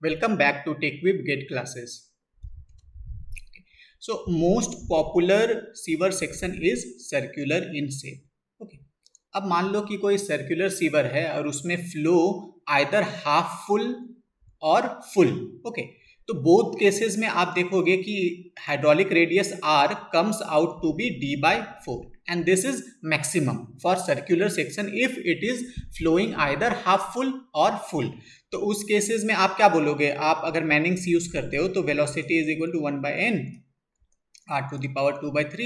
Welcome back to TechWeb Get Classes. So most popular sewer section is circular in shape. Okay. अब मान लो कि कोई circular sewer है और उसमें flow either half full or full. Okay, तो both cases में आप देखोगे कि hydraulic radius R comes out to be d/4 and this is maximum for circular section if it is flowing either half full or full. तो उस cases में आप क्या बोलोगे? आप अगर मैनिंग्स यूज करते हो तो velocity is equal to 1/n r⁴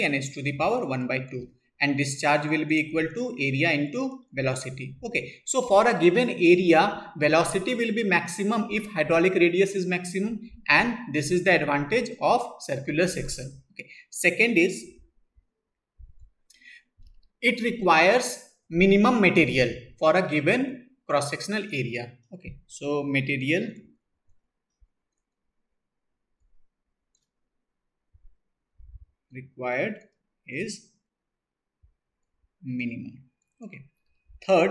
and h⁴ 1/2 and discharge will be equal to area into velocity. Okay, so for a given area velocity will be maximum if hydraulic radius is maximum, and this is the advantage of circular section. Okay, second is it requires minimum material for a given cross sectional area. Okay, so material required is minimum. Okay, third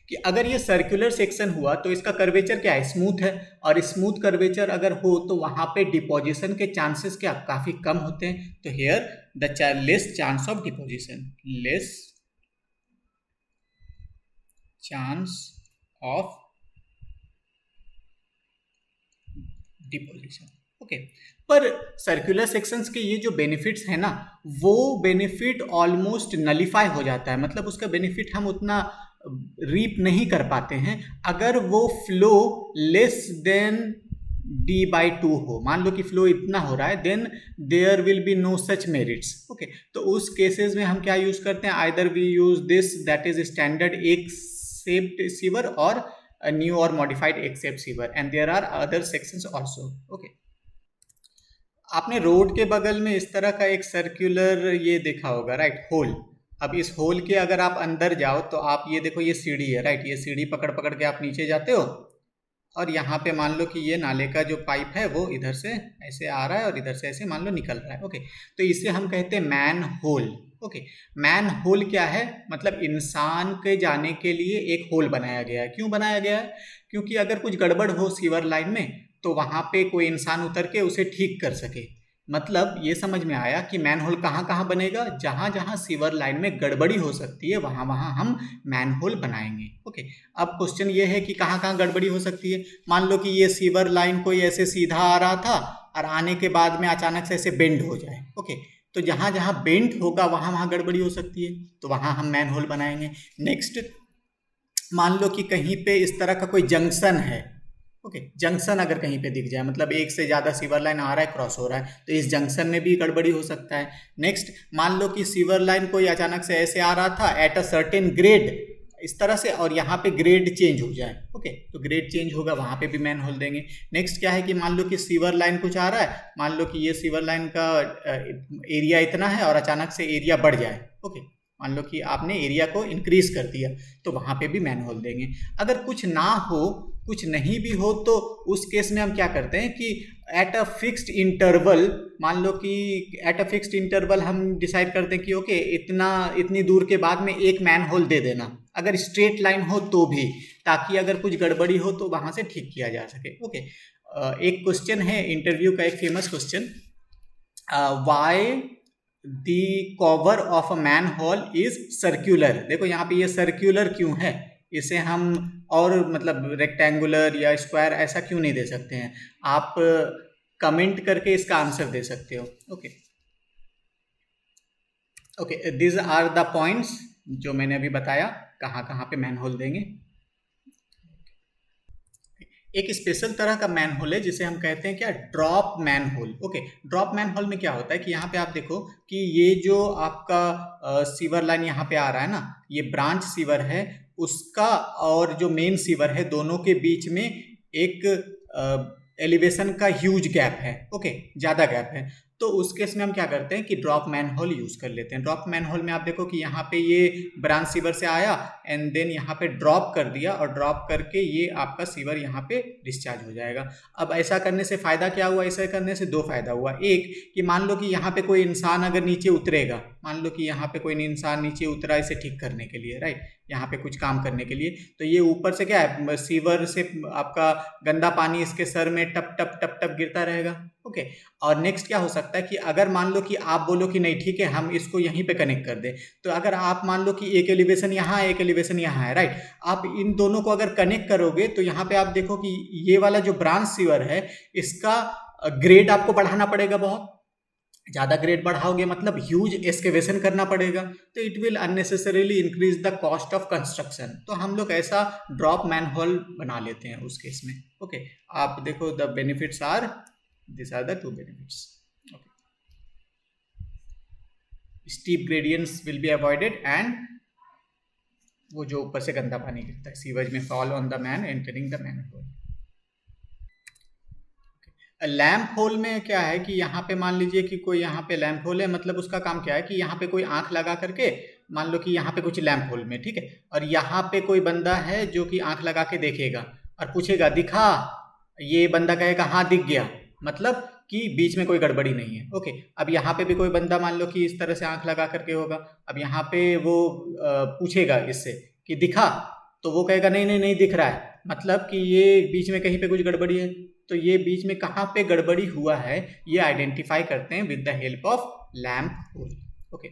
कि अगर ये circular section हुआ तो इसका curvature क्या है? Smooth है, और स्मूथ कर्वेचर अगर हो तो वहां पे डिपोजिशन के चांसेस क्या काफी कम होते हैं. तो here the less chance of deposition, less chance of deposition. Okay, पर सर्कुलर सेक्शंस के ये जो बेनिफिट्स है ना, वो बेनिफिट ऑलमोस्ट नलिफाई हो जाता है. मतलब उसका बेनिफिट हम उतना रीप नहीं कर पाते हैं अगर वो फ्लो लेस देन d/2 हो. मान लो कि फ्लो इतना हो रहा है, then there will be no such merits. Okay, तो उस केसेस में हम क्या यूज करते हैं? Either we use this that is standard egg shaped sewer or new or modified egg shaped sewer, and there are other sections also. Okay, आपने road के बगल में इस तरह का एक सर्कुलर ये देखा होगा, राइट, होल. अब इस होल के अगर आप अंदर जाओ तो आप ये देखो, ये सीढ़ी है, राइट. ये सीढ़ी पकड़ पकड़ के आप नीचे जाते हो, और यहाँ पे मान लो कि ये नाले का जो पाइप है वो इधर से ऐसे आ रहा है और इधर से ऐसे मान लो निकल रहा है. ओके, तो इसे हम कहते हैं manhole. Okay, manhole क्या है? मतलब इंसान के जाने के लिए एक होल बनाया गया है. क्यों बनाया गया है? क्योंकि अगर कुछ गड़बड़ हो सीवर लाइन में तो वहां पे कोई इंसान उतर के उसे ठीक कर सके. मतलब ये समझ में आया कि मैन होल कहाँ कहाँ बनेगा? जहां जहां सीवर लाइन में गड़बड़ी हो सकती है वहां वहां हम मैन होल बनाएंगे. ओके, अब क्वेश्चन ये है कि कहाँ कहाँ गड़बड़ी हो सकती है. मान लो कि ये सीवर लाइन कोई ऐसे सीधा आ रहा था और आने के बाद में अचानक से ऐसे बेंड हो जाए. ओके, तो जहां जहां बेंड होगा वहां वहां गड़बड़ी हो सकती है, तो वहां हम मैन होल बनाएंगे. नेक्स्ट, मान लो कि कहीं पे इस तरह का कोई जंक्शन है. ओके, जंक्शन अगर कहीं पे दिख जाए, मतलब एक से ज़्यादा सीवर लाइन आ रहा है, क्रॉस हो रहा है, तो इस जंक्शन में भी गड़बड़ी हो सकता है. नेक्स्ट, मान लो कि सीवर लाइन कोई अचानक से ऐसे आ रहा था एट अ सर्टेन ग्रेड इस तरह से, और यहाँ पे ग्रेड चेंज हो जाए. ओके, तो ग्रेड चेंज होगा, वहाँ पे भी मैन होल देंगे. नेक्स्ट क्या है कि मान लो कि सीवर लाइन कुछ आ रहा है, मान लो कि ये सीवर लाइन का एरिया इतना है और अचानक से एरिया बढ़ जाए. ओके, मान लो कि आपने एरिया को इंक्रीज कर दिया, तो वहाँ पे भी मैन होल देंगे. अगर कुछ ना हो, कुछ नहीं भी हो, तो उस केस में हम क्या करते हैं कि एट अ फिक्स्ड इंटरवल, मान लो कि एट अ फिक्स्ड इंटरवल हम डिसाइड करते हैं कि ओके इतनी दूर के बाद में एक मैन होल दे देना, अगर स्ट्रेट लाइन हो तो भी, ताकि अगर कुछ गड़बड़ी हो तो वहाँ से ठीक किया जा सके. ओके, एक क्वेश्चन है इंटरव्यू का, एक famous question, why the cover of a manhole is circular. देखो यहाँ पे ये सर्क्यूलर क्यों है, इसे हम और मतलब रेक्टेंगुलर या स्क्वायर ऐसा क्यों नहीं दे सकते हैं? आप कमेंट करके इसका आंसर दे सकते हो. Okay okay, this are the points जो मैंने अभी बताया कहाँ कहाँ पे मैन होल देंगे. एक स्पेशल तरह का मैन होल है जिसे हम कहते हैं क्या? Drop manhole. Okay, drop manhole में क्या होता है कि यहाँ पे आप देखो कि ये जो आपका सीवर लाइन यहाँ पे आ रहा है ना, ये ब्रांच सीवर है, उसका और जो मेन सीवर है दोनों के बीच में एक एलिवेशन का ह्यूज गैप है. ओके, ज़्यादा गैप है. तो उस केस में हम क्या करते हैं कि ड्रॉप मैन होल यूज कर लेते हैं. ड्रॉप मैन होल में आप देखो कि यहाँ पे ये ब्रांच सीवर से आया एंड देन यहाँ पे ड्रॉप कर दिया, और ड्रॉप करके ये आपका सीवर यहाँ पे डिस्चार्ज हो जाएगा. अब ऐसा करने से फायदा क्या हुआ? ऐसा करने से दो फायदा हुआ. एक कि मान लो कि यहाँ पे कोई इंसान अगर नीचे उतरेगा, मान लो कि यहाँ पे कोई इंसान नीचे उतरा इसे ठीक करने के लिए, राइट, यहाँ पे कुछ काम करने के लिए, तो ये ऊपर से क्या है, सीवर से आपका गंदा पानी इसके सर में टप टप टप टप गिरता रहेगा। ओके, और नेक्स्ट क्या हो सकता है कि अगर मान लो कि आप बोलो कि नहीं ठीक है हम इसको यहीं पे कनेक्ट कर दें, तो अगर आप मान लो कि एक एलिवेशन यहाँ है एक एलिवेशन यहाँ है, राइट, आप इन दोनों को अगर कनेक्ट करोगे तो यहाँ पे आप देखो कि ये वाला जो ब्रांच सीवर है इसका ग्रेड आपको बढ़ाना पड़ेगा, बहुत ज़्यादा ग्रेड बढ़ाओगे मतलब ह्यूज एक्सकेवेशन करना पड़ेगा, तो it will unnecessarily increase the cost of construction. तो हम लोग ऐसा ड्रॉप मैनहोल बना लेते हैं उस केस में। ओके, आप देखो the benefits are, this are the two benefits. Steep gradients will be avoided and वो जो ऊपर से गंदा पानी गिरता है सीवेज में fall on the man entering the manhole. Lamp hole में क्या है कि यहाँ पे मान लीजिए कि कोई यहाँ पे लैम्प होल है, मतलब उसका काम क्या है कि यहाँ पे कोई आंख लगा करके मान लो कि यहाँ पे कुछ लैम्प होल में, ठीक है, और यहाँ पे कोई बंदा है जो कि आंख लगा के देखेगा और पूछेगा दिखा, ये बंदा कहेगा हाँ दिख गया, मतलब कि बीच में कोई गड़बड़ी नहीं है। ओके, अब यहाँ पे भी कोई बंदा मान लो कि इस तरह से आंख लगा करके होगा, अब यहाँ पे वो पूछेगा इससे कि दिखा, तो वो कहेगा नहीं नहीं नहीं दिख रहा है, मतलब कि ये बीच में कहीं पे कुछ गड़बड़ी है। तो ये बीच में कहाँ पे गड़बड़ी हुआ है ये आइडेंटिफाई करते हैं with the help of lamp hole. Okay,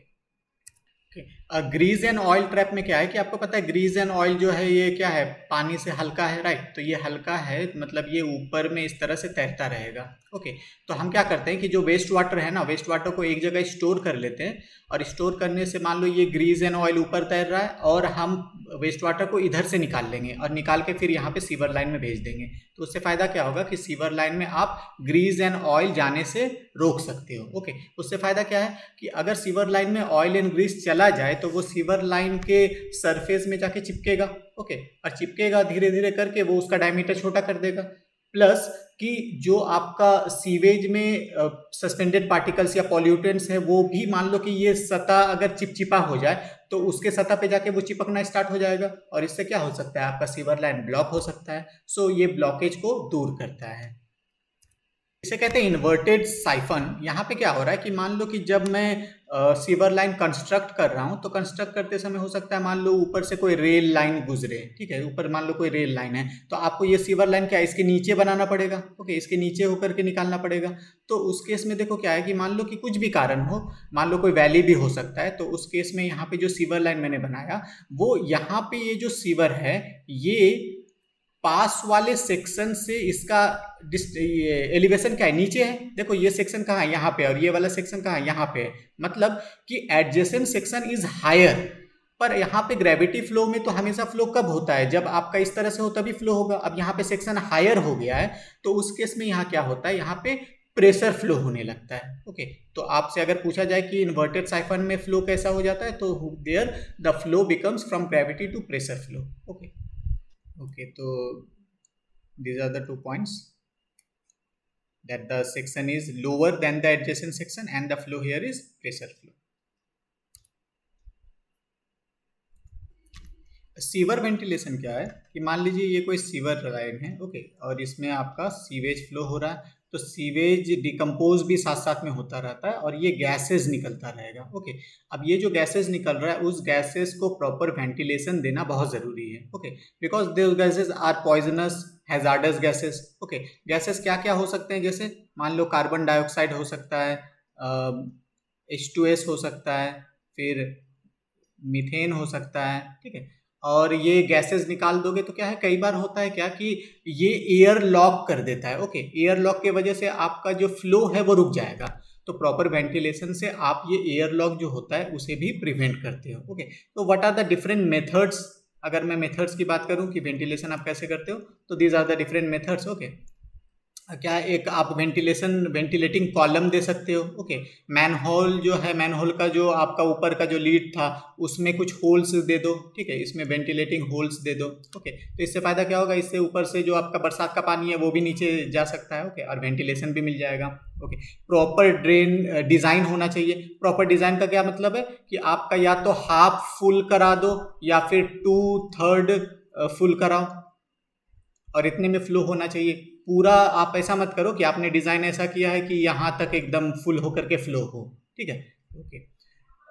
grease and oil trap में क्या है कि आपको पता है ग्रीज एंड ऑयल जो है ये क्या है, पानी से हल्का है, राइट, तो ये हल्का है मतलब ये ऊपर में इस तरह से तैरता रहेगा। ओके, तो हम क्या करते हैं कि जो वेस्ट वाटर है ना, वेस्ट वाटर को एक जगह स्टोर कर लेते हैं, और स्टोर करने से मान लो ये ग्रीज एंड ऑयल ऊपर तैर रहा है और हम वेस्ट वाटर को इधर से निकाल लेंगे और निकाल के फिर यहाँ पे सीवर लाइन में भेज देंगे। तो उससे फ़ायदा क्या होगा कि सीवर लाइन में आप ग्रीज एंड ऑयल जाने से रोक सकते हो। ओके, उससे फ़ायदा क्या है कि अगर सीवर लाइन में ऑयल एंड ग्रीस चला जाए तो वो सीवर लाइन के सरफेस में जाके चिपकेगा। ओके, और चिपकेगा धीरे धीरे करके वो उसका डायमीटर छोटा कर देगा, प्लस कि जो आपका सीवेज में सस्पेंडेड पार्टिकल्स या पॉल्यूटेंट्स है वो भी मान लो कि ये सतह अगर चिपचिपा हो जाए तो उसके सतह पे जाके वो चिपकना स्टार्ट हो जाएगा, और इससे क्या हो सकता है आपका सीवर लाइन ब्लॉक हो सकता है। सो ये ब्लॉकेज को दूर करता है। इसे कहते हैं इन्वर्टेड साइफन। यहाँ पे क्या हो रहा है कि मान लो कि जब मैं सीवर लाइन कंस्ट्रक्ट कर रहा हूँ तो कंस्ट्रक्ट करते समय हो सकता है मान लो ऊपर से कोई रेल लाइन गुजरे, ठीक है, ऊपर मान लो कोई रेल लाइन है, तो आपको ये सीवर लाइन क्या है इसके नीचे बनाना पड़ेगा। ओके, इसके नीचे होकर के निकालना पड़ेगा। तो उस केस में देखो क्या है कि मान लो कि कुछ भी कारण हो, मान लो कोई वैली भी हो सकता है, तो उस केस में यहाँ पे जो सीवर लाइन मैंने बनाया वो यहाँ पे ये जो सीवर है ये पास वाले सेक्शन से इसका एलिवेशन क्या है, नीचे है। देखो ये सेक्शन कहाँ है, यहाँ पे, और ये वाला सेक्शन कहाँ है, यहाँ पे है, मतलब कि एडजेसेंट सेक्शन इज हायर। पर यहाँ पे ग्रेविटी फ्लो में तो हमेशा फ्लो कब होता है, जब आपका इस तरह से हो तभी फ्लो होगा। अब यहाँ पे सेक्शन हायर हो गया है तो उस केस में यहाँ क्या होता है, यहाँ पे प्रेशर फ्लो होने लगता है। ओके, तो आपसे अगर पूछा जाए कि इन्वर्टेड साइफन में फ्लो कैसा हो जाता है, तो there the flow becomes from gravity to pressure flow. Okay, तो these are the 2 points, that the section is lower than the adjacent section and the flow here is pressure flow. Sewer ventilation क्या है कि मान लीजिए ये कोई sewer line है, okay, और इसमें आपका सीवेज फ्लो हो रहा है, तो सीवेज डिकम्पोज भी साथ साथ में होता रहता है और ये गैसेस निकलता रहेगा। ओके, अब ये जो गैसेस निकल रहा है उस गैसेस को प्रॉपर वेंटिलेशन देना बहुत ज़रूरी है। Okay, because those gases are poisonous hazardous gases. Okay, gases क्या क्या हो सकते हैं, जैसे मान लो कार्बन डाइऑक्साइड हो सकता है, H2S हो सकता है, फिर मीथेन हो सकता है, ठीक है, और ये गैसेस निकाल दोगे तो क्या है, कई बार होता है क्या कि ये एयर लॉक कर देता है। ओके, एयर लॉक के वजह से आपका जो फ्लो है वो रुक जाएगा, तो प्रॉपर वेंटिलेशन से आप ये एयर लॉक जो होता है उसे भी प्रिवेंट करते हो। ओके, तो what are the different methods, अगर मैं मेथड्स की बात करूं कि वेंटिलेशन आप कैसे करते हो, तो these are the different methods. Okay, क्या एक आप वेंटिलेटिंग कॉलम दे सकते हो। ओके, मैनहोल जो है, मैनहोल का जो आपका ऊपर का जो लीड था उसमें कुछ होल्स दे दो, ठीक है, इसमें वेंटिलेटिंग होल्स दे दो। ओके, तो इससे फ़ायदा क्या होगा, इससे ऊपर से जो आपका बरसात का पानी है वो भी नीचे जा सकता है। ओके, और वेंटिलेशन भी मिल जाएगा। ओके, प्रॉपर ड्रेन डिज़ाइन होना चाहिए। प्रॉपर डिज़ाइन का क्या मतलब है कि आपका या तो हाफ फुल करा दो या फिर 2/3 फुल कराओ, और इतने में फ्लो होना चाहिए। पूरा आप ऐसा मत करो कि आपने डिज़ाइन ऐसा किया है कि यहाँ तक एकदम फुल होकर के फ्लो हो, ठीक है। ओके,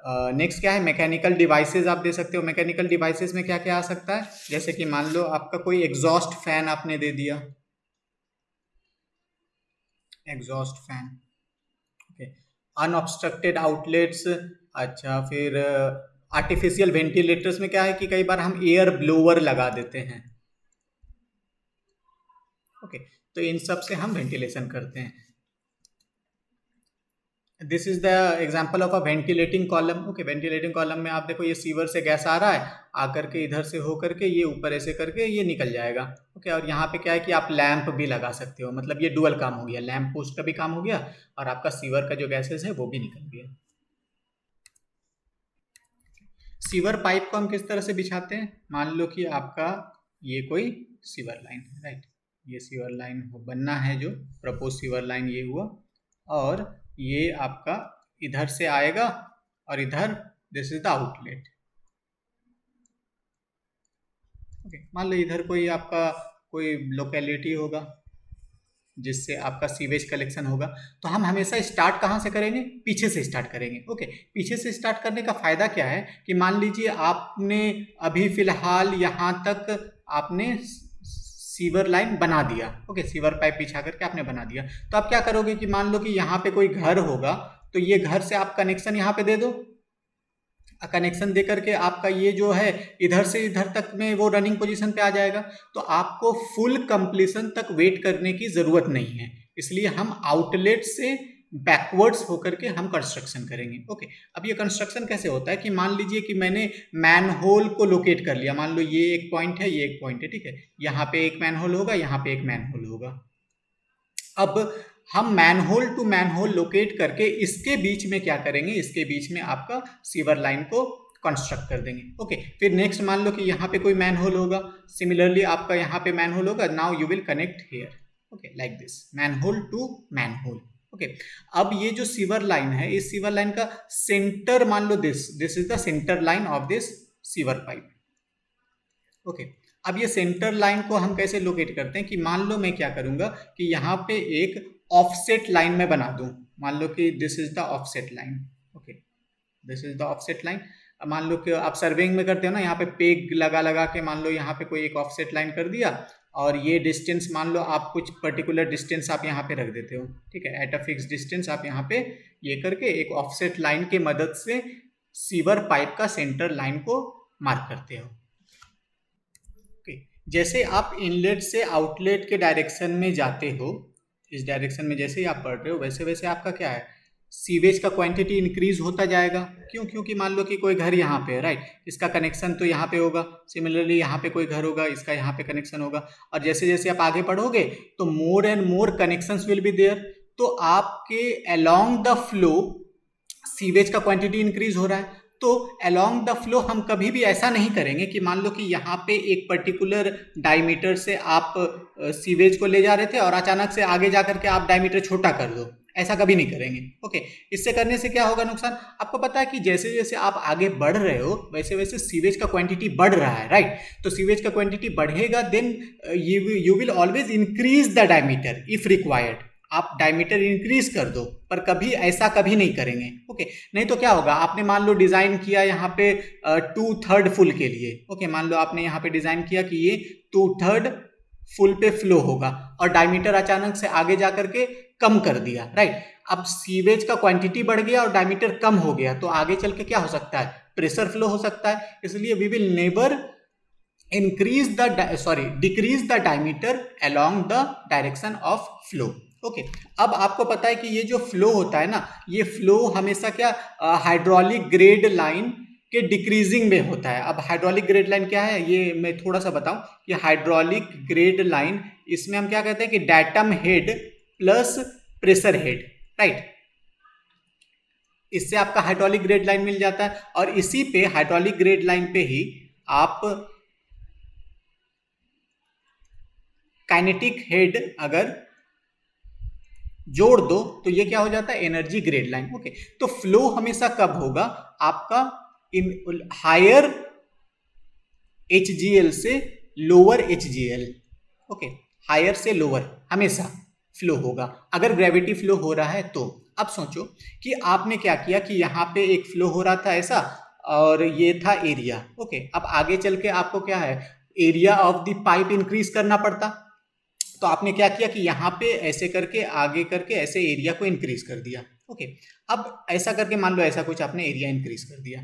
नेक्स्ट क्या है, मैकेनिकल डिवाइसेस आप दे सकते हो। मैकेनिकल डिवाइसेस में क्या क्या आ सकता है, जैसे कि मान लो आपका कोई एग्जॉस्ट फैन आपने दे दिया, exhaust fan, okay, unobstructed outlets. अच्छा, फिर आर्टिफिशियल वेंटिलेटर्स में क्या है कि कई बार हम एयर ब्लोअर लगा देते हैं, ओके, तो इन सब से हम वेंटिलेशन करते हैं। This is the example of a ventilating column, okay. Ventilating column में आप देखो ये सीवर से गैस आ रहा है, आकर के इधर से होकर के ये ऊपर ऐसे करके ये निकल जाएगा, ओके। और यहाँ पे क्या है कि आप लैंप भी लगा सकते हो, मतलब ये डुअल काम हो गया, लैंप पोस्ट का भी काम हो गया और आपका सीवर का जो गैसेस है वो भी निकल गया। सीवर पाइप को हम किस तरह से बिछाते हैं, मान लो कि आपका ये कोई सीवर लाइन है, राइट, ये सीवर लाइन बनना है, जो प्रपोज सीवर लाइन ये हुआ, और ये आपका इधर से आएगा और इधर this is the outlet, okay. मान लो इधर कोई आपका कोई लोकेलिटी होगा जिससे आपका सीवेज कलेक्शन होगा, तो हम हमेशा स्टार्ट कहाँ से करेंगे, पीछे से स्टार्ट करेंगे, ओके। पीछे से स्टार्ट करने का फायदा क्या है कि मान लीजिए आपने अभी फिलहाल यहाँ तक आपने सीवर लाइन बना दिया, ओके, सीवर पाइप बिछा करके आपने बना दिया, तो आप क्या करोगे कि मान लो कि यहाँ पे कोई घर होगा, तो ये घर से आप कनेक्शन यहाँ पे दे दो, कनेक्शन दे करके आपका ये जो है इधर से इधर तक में वो रनिंग पोजीशन पे आ जाएगा, तो आपको फुल कंप्लीशन तक वेट करने की ज़रूरत नहीं है, इसलिए हम आउटलेट से बैकवर्ड्स होकर के हम कंस्ट्रक्शन करेंगे, ओके। अब ये कंस्ट्रक्शन कैसे होता है कि मान लीजिए कि मैंने मैनहोल को लोकेट कर लिया, मान लो ये एक पॉइंट है, ये एक पॉइंट है, ठीक है, यहाँ पे एक मैनहोल होगा, यहाँ पे एक मैनहोल होगा। अब हम मैनहोल टू मैनहोल लोकेट करके इसके बीच में क्या करेंगे, इसके बीच में आपका सीवर लाइन को कंस्ट्रक्ट कर देंगे, ओके। फिर नेक्स्ट मान लो कि यहाँ पे कोई मैनहोल होगा, सिमिलरली आपका यहाँ पे मैनहोल होगा, now you will connect here, okay, like this, manhole to manhole, okay. अब ये जो सीवर लाइन है, इस सीवर लाइन का सेंटर मान लो this is the centre line of this sewer pipe, okay. अब ये सेंटर लाइन को हम कैसे लोकेट करते हैं कि मान लो मैं क्या करूंगा कि यहाँ पे एक ऑफसेट लाइन में बना दूं, मान लो कि this is the offset line, okay, this is the offset line. मान लो कि आप सर्वेइंग में करते हो ना, यहाँ पे पेग लगा लगा के मान लो यहाँ पे कोई एक ऑफसेट लाइन कर दिया, और ये डिस्टेंस मान लो आप कुछ पर्टिकुलर डिस्टेंस आप यहाँ पे रख देते हो, ठीक है, एट अ फिक्स डिस्टेंस आप यहाँ पे ये करके एक ऑफसेट लाइन की मदद से सीवर पाइप का सेंटर लाइन को मार्क करते हो, ओके। जैसे आप इनलेट से आउटलेट के डायरेक्शन में जाते हो, इस डायरेक्शन में जैसे ही आप बढ़ रहे हो वैसे वैसे आपका क्या है, सीवेज का क्वांटिटी इंक्रीज होता जाएगा, क्यों, क्योंकि मान लो कि कोई घर यहाँ पे है, राइट, इसका कनेक्शन तो यहाँ पे होगा, सिमिलरली यहाँ पे कोई घर होगा, इसका यहाँ पे कनेक्शन होगा, और जैसे जैसे आप आगे बढ़ोगे तो more and more connections will be there, तो आपके अलोंग द फ्लो सीवेज का क्वांटिटी इंक्रीज हो रहा है। तो अलोंग द फ्लो हम कभी भी ऐसा नहीं करेंगे कि मान लो कि यहाँ पे एक पर्टिकुलर डायमीटर से आप सीवेज को ले जा रहे थे और अचानक से आगे जा करके आप डायमीटर छोटा कर दो, ऐसा कभी नहीं करेंगे, ओके। इससे करने से क्या होगा नुकसान, आपको पता है कि जैसे जैसे आप आगे बढ़ रहे हो वैसे वैसे सीवेज का क्वांटिटी बढ़ रहा है, राइट, तो सीवेज का क्वांटिटी बढ़ेगा, then you will always increase the diameter if required, आप डायमीटर इंक्रीज कर दो, पर कभी ऐसा कभी नहीं करेंगे, ओके। नहीं तो क्या होगा, आपने मान लो डिजाइन किया यहाँ पे 2/3 फुल के लिए, ओके, मान लो आपने यहाँ पे डिजाइन किया कि ये 2/3 फुल पे फ्लो होगा, और डायमीटर अचानक से आगे जा करके कम कर दिया, राइट। अब सीवेज का क्वांटिटी बढ़ गया और डायमीटर कम हो गया, तो आगे चल के क्या हो सकता है, प्रेशर फ्लो हो सकता है, इसलिए we will never decrease the diameter along the direction of flow, okay. अब आपको पता है कि ये जो फ्लो होता है ना, ये फ्लो हमेशा क्या हाइड्रोलिक ग्रेड लाइन के डिक्रीजिंग में होता है। अब हाइड्रोलिक ग्रेड लाइन क्या है ये मैं थोड़ा सा बताऊं, ये हाइड्रोलिक ग्रेड लाइन, इसमें हम क्या कहते हैं कि diatom head plus pressure head, right, इससे आपका हाइड्रोलिक ग्रेड लाइन मिल जाता है, और इसी पे हाइड्रोलिक ग्रेड लाइन पे ही आप काइनेटिक हेड अगर जोड़ दो तो ये क्या हो जाता है, एनर्जी ग्रेड लाइन, ओके। तो फ्लो हमेशा कब होगा, आपका इन हायर HGL से लोअर HGL, ओके, हायर से लोअर हमेशा, फ्लो होगा, अगर ग्रेविटी फ्लो हो रहा है तो। अब सोचो कि आपने क्या किया कि यहाँ पे एक फ्लो हो रहा था ऐसा, और ये था एरिया। ओके, अब आगे चल के आपको क्या है, area of the pipe increase करना पड़ता। तो आपने क्या किया कि यहाँ पे ऐसे करके आगे करके ऐसे एरिया को इंक्रीज कर दिया। ओके, अब ऐसा करके मान लो ऐसा कुछ आपने एरिया इंक्रीज कर दिया,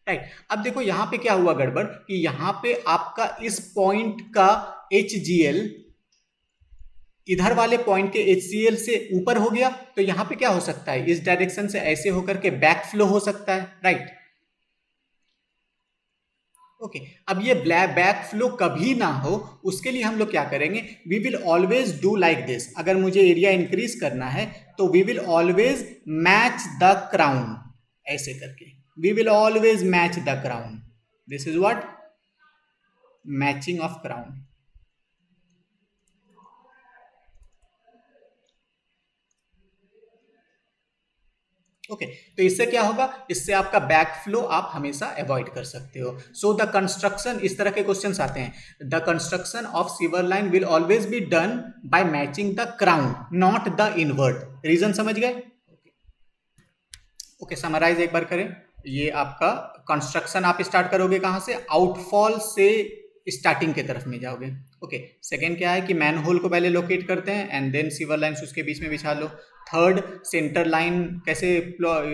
राइट। अब देखो यहाँ पे क्या हुआ गड़बड़, कि यहाँ पे आपका इस पॉइंट का HGL इधर वाले पॉइंट के HCl से ऊपर हो गया, तो यहाँ पे क्या हो सकता है, इस डायरेक्शन से ऐसे होकर के बैक फ्लो हो सकता है, राइट। ओके, अब ये बैक फ्लो कभी ना हो, उसके लिए हम लोग क्या करेंगे, we will always do like this. अगर मुझे एरिया इंक्रीज करना है तो we will always match the crown, ऐसे करके we will always match the crown. This is what, matching of crown. Okay, तो इससे क्या होगा, इससे आपका बैक फ्लो आप हमेशा अवॉइड कर सकते हो। सो द कंस्ट्रक्शन, इस तरह के क्वेश्चंस आते हैं, the construction of sewer line will always be done by matching the crown, not the invert. Reason समझ गए? ओके, समराइज एक बार करें। ये आपका कंस्ट्रक्शन आप स्टार्ट करोगे कहां से, आउटफॉल से स्टार्टिंग के तरफ में जाओगे। ओके, सेकेंड क्या है कि मैन होल को पहले लोकेट करते हैं एंड देन सीवर लाइन उसके बीच में बिछा लो। थर्ड, सेंटर लाइन कैसे,